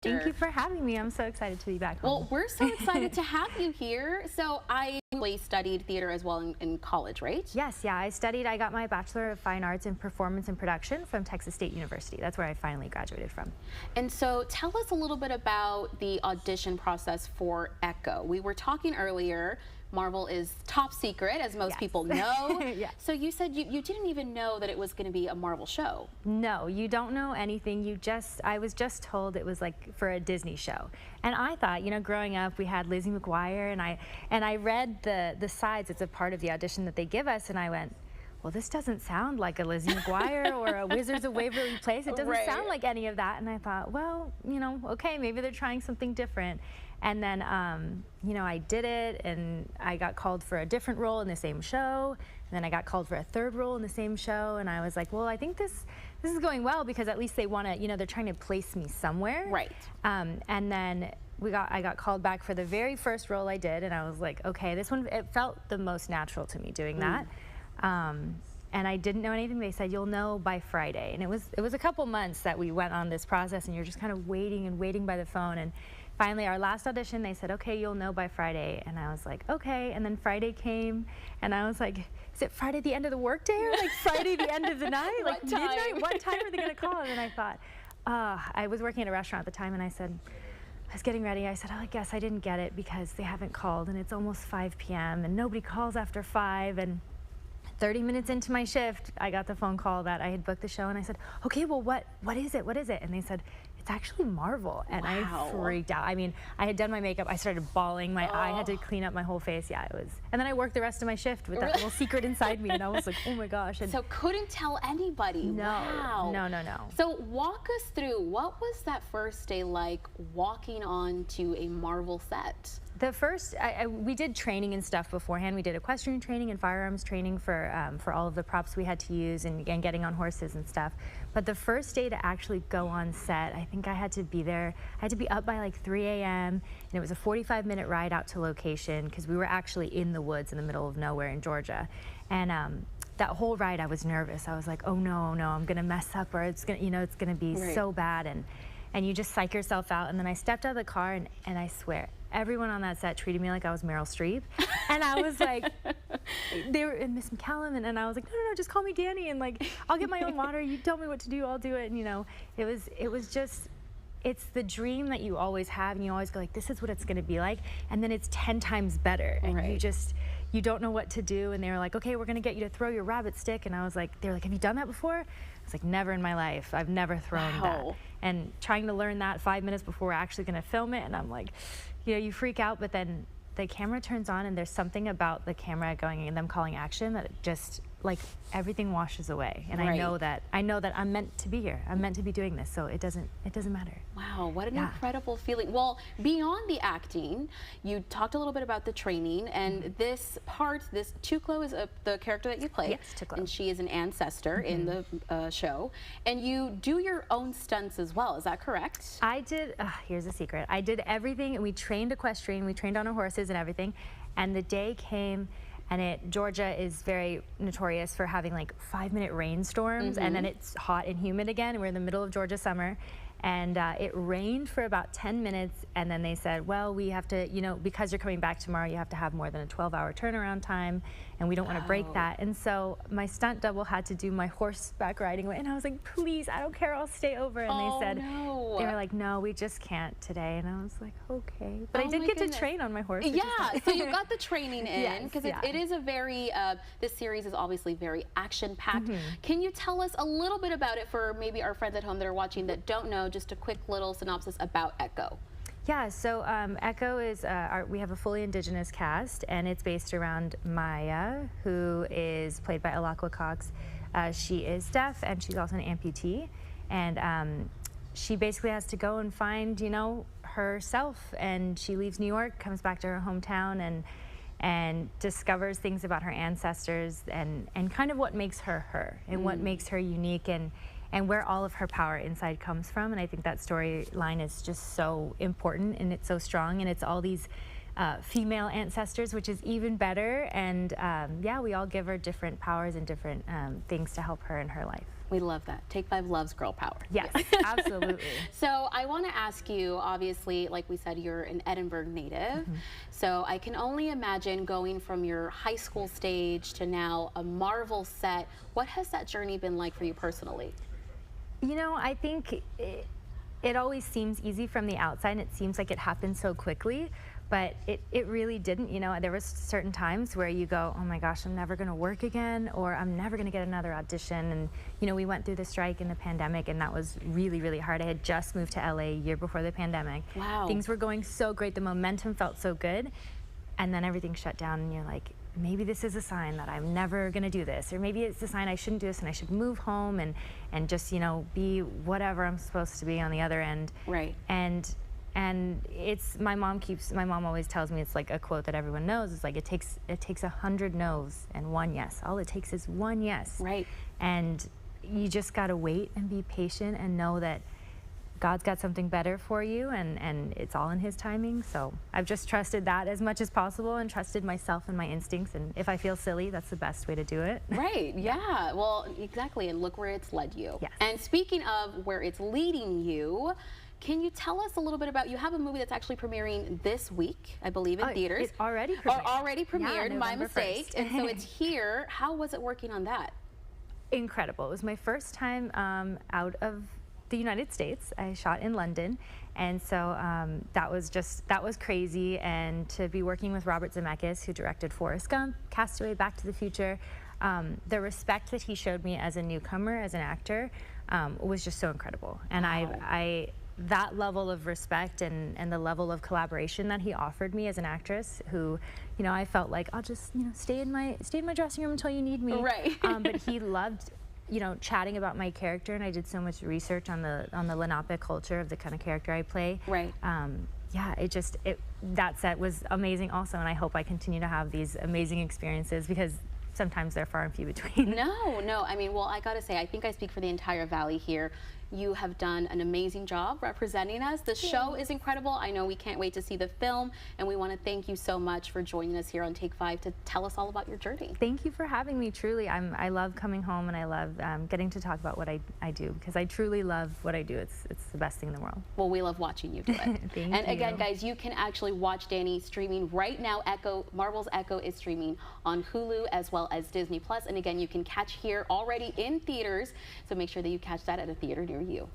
Thank you for having me. I'm so excited to be back home. Well, we're so excited to have you here. So I studied theater as well in college, right? Yes, yeah. I got my Bachelor of Fine Arts in Performance and Production from Texas State University. That's where I finally graduated from. And so tell us a little bit about the audition process for Echo. We were talking earlier, Marvel is top secret, as most people know. Yes. So you said you didn't even know that it was going to be a Marvel show. No, you don't know anything. I was just told it was like for a Disney show. And I thought, you know, growing up, we had Lizzie McGuire, and I read the sides. It's a part of the audition that they give us, and I went, well, this doesn't sound like a Lizzie McGuire or a Wizards of Waverly Place. It doesn't sound like any of that. And I thought, well, you know, okay, maybe they're trying something different. And then, you know, I did it, and I got called for a different role in the same show. And then I got called for a third role in the same show. And I was like, well, I think this is going well, because at least they want to, you know, they're trying to place me somewhere. Right. And then I got called back for the very first role I did, and I was like, okay, this one, it felt the most natural to me doing that. And I didn't know anything. They said, you'll know by Friday. And it was a couple months that we went on this process, and you're just kind of waiting and waiting by the phone. And finally, our last audition, they said, okay, you'll know by Friday. And I was like, okay. And then Friday came, and I was like, is it Friday the end of the workday, or like Friday the end of the night? Like midnight? What time are they going to call? And then I thought, I was working at a restaurant at the time, and I said, I was getting ready. I said, I guess I didn't get it because they haven't called, and it's almost 5 p.m. and nobody calls after 5. And 30 minutes into my shift, I got the phone call that I had booked the show, and I said, okay, well, what is it? What is it? And they said, it's actually Marvel. And I freaked out. I mean, I had done my makeup. I started bawling. My eye had to clean up my whole face. Yeah, it was. And then I worked the rest of my shift with that little secret inside me, and I was like, oh my gosh. And so couldn't tell anybody. No, wow. No. So walk us through, what was that first day like walking onto a Marvel set? The first, we did training and stuff beforehand. We did equestrian training and firearms training for all of the props we had to use and getting on horses and stuff. But the first day to actually go on set, I think I had to be there. I had to be up by like 3 a.m. and it was a 45-minute ride out to location because we were actually in the woods in the middle of nowhere in Georgia. And that whole ride, I was nervous. I was like, oh no, I'm gonna mess up, or it's gonna, it's gonna be so bad. And you just psych yourself out. And then I stepped out of the car, and I swear, everyone on that set treated me like I was Meryl Streep. And I was like, they were in Miss McCallum, and I was like, no, just call me Danny, and like, I'll get my own water. You tell me what to do, I'll do it. And it was just, it's the dream that you always have, and you always go like, this is what it's gonna be like. And then it's 10 times better. And you don't know what to do. And they were like, okay, we're gonna get you to throw your rabbit stick. And I was like, they're like, have you done that before? I was like, never in my life. I've never thrown that. And trying to learn that 5 minutes before we're actually gonna film it. And I'm like, you freak out, but then the camera turns on, and there's something about the camera going and them calling action that it just, like, everything washes away. And I know that I'm meant to be here. I'm meant to be doing this, so it doesn't matter. Wow, what an incredible feeling. Well, beyond the acting, you talked a little bit about the training, and this Tuklo is the character that you play. Yes, Tuklo. And she is an ancestor in the show. And you do your own stunts as well, is that correct? I did, here's a secret. I did everything, and we trained equestrian, we trained on our horses and everything, and the day came, and Georgia is very notorious for having like 5-minute rainstorms, and then it's hot and humid again, and we're in the middle of Georgia summer. And it rained for about 10 minutes, and then they said, well, we have to, because you're coming back tomorrow, you have to have more than a 12-hour turnaround time, and we don't want to break that. And so my stunt double had to do my horseback riding way, and I was like, please, I don't care, I'll stay over. And they said, they were like, no, we just can't today. And I was like, okay. But I did get to train on my horse. Yeah, so you got the training in, because it is a very, this series is obviously very action-packed. Can you tell us a little bit about it for maybe our friends at home that are watching that don't know, just a quick little synopsis about Echo? Yeah, so Echo is, we have a fully indigenous cast, and it's based around Maya, who is played by Alakwa Cox. She is deaf, and she's also an amputee, and she basically has to go and find, herself, and she leaves New York, comes back to her hometown, and discovers things about her ancestors, and kind of what makes her her, and what makes her unique, and where all of her power inside comes from. And I think that storyline is just so important, and it's so strong, and it's all these female ancestors, which is even better. And yeah, we all give her different powers and different things to help her in her life. We love that. Take 5 loves girl power. Yes, absolutely. So I want to ask you, obviously, like we said, you're an Edinburgh native. So I can only imagine going from your high school stage to now a Marvel set. What has that journey been like for you personally? I think it always seems easy from the outside, and it seems like it happened so quickly, but it really didn't. There was certain times where you go, oh my gosh, I'm never gonna work again, or I'm never gonna get another audition. And we went through the strike and the pandemic, and that was really, really hard. I had just moved to LA a year before the pandemic. Wow. Things were going so great, the momentum felt so good, and then everything shut down, and you're like, maybe this is a sign that I'm never gonna do this, or maybe it's a sign I shouldn't do this and I should move home and just be whatever I'm supposed to be on the other end. Right. And it's, my mom always tells me, it's like a quote that everyone knows, it's like it takes 100 no's and 1 yes. All it takes is 1 yes. Right. And you just gotta wait and be patient and know that God's got something better for you, and it's all in his timing. So I've just trusted that as much as possible, and trusted myself and my instincts, and if I feel silly, that's the best way to do it. Right, yeah, well, exactly, and look where it's led you. Yes. And speaking of where it's leading you, Can you tell us a little bit about, you have a movie that's actually premiering this week, I believe, in theaters. It's already premiered. Or already premiered, Yeah, my November mistake. 1st. And so it's here. How was it working on that? Incredible. It was my first time out of the United States. I shot in London, and so that was crazy. And to be working with Robert Zemeckis, who directed Forrest Gump, Castaway, Back to the Future, the respect that he showed me as a newcomer, as an actor, was just so incredible. And Wow. that level of respect and the level of collaboration that he offered me as an actress, who, you know, I felt like I'll just, you know, stay in my dressing room until you need me. Right. But he loved, you know, chatting about my character, and I did so much research on the Lenape culture of the kind of character I play. Right. Yeah, that set was amazing also, and I hope I continue to have these amazing experiences, because sometimes they're far and few between. No, I mean, well, I gotta say, I think I speak for the entire Valley here. You have done an amazing job representing us. The show is incredible. I know we can't wait to see the film, and we want to thank you so much for joining us here on Take 5 to tell us all about your journey. Thank you for having me, truly. I love coming home, and I love getting to talk about what I do, because I truly love what I do. It's the best thing in the world. Well, we love watching you do it. Thank and you. again, guys, you can actually watch Danny streaming right now. Marvel's Echo is streaming on Hulu as well as Disney+. And again, you can catch here already in theaters, so make sure that you catch that at a theater near you.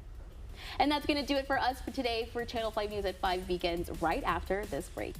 And that's going to do it for us for today. For Channel 5 News at 5 begins right after this break.